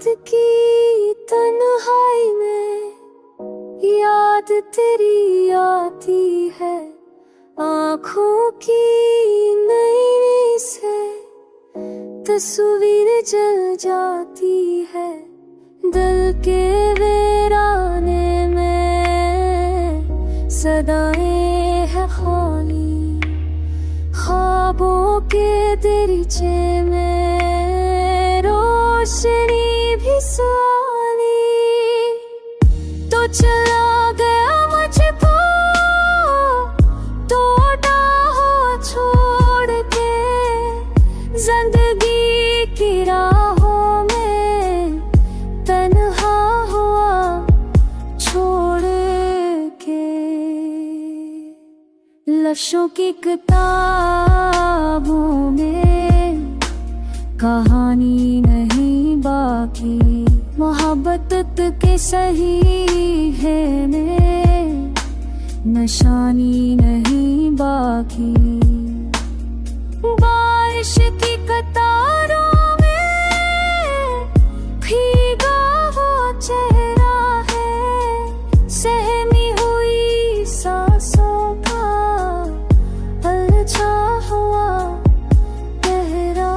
रात की तन्हाई में याद तेरी आती है, आँखों की नई से तस्वीर जल जाती है। दिल के वीराने में सदाएं है खाली, ख्वाबों के दरीचे में रोशनी भी साली। तो चला गया मुझको टूटा हो छोड़ के, जिंदगी की राहों में तन्हा हुआ छोड़ के। लफ्ज़ों की किताबों में कहानी नहीं बाकी, मोहब्बत के सही है में निशानी नहीं बाकी। बारिश की कतारों में भीगा वो चेहरा है, सहमी हुई सांसों का अलझा हुआ गहरा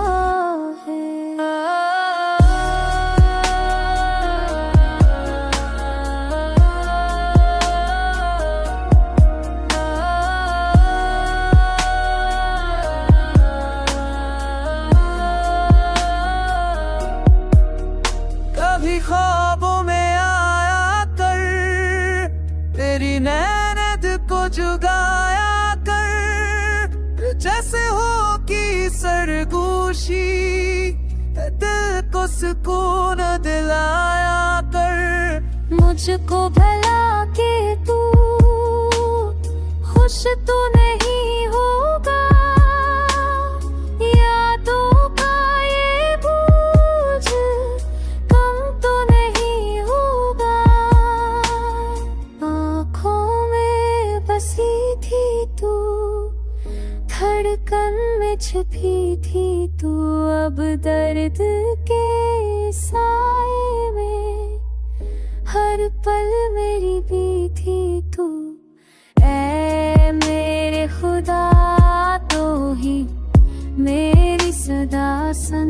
है। कभी ख्वाबों में आया कर, तेरी नैनद को जुगाया कर, जैसे हो कि सरगोशी दिल को सुकून दिलाया कर। मुझको भला के तू खुश तो नहीं होगा, यादों का ये बोझ कम तो नहीं होगा। आँखों में बसी थी तू, धड़कन में छिपी थी तू, अब दर्द के साए में हर पल मेरी भी थी तू। ऐ मेरे खुदा तो ही मेरी सदा सन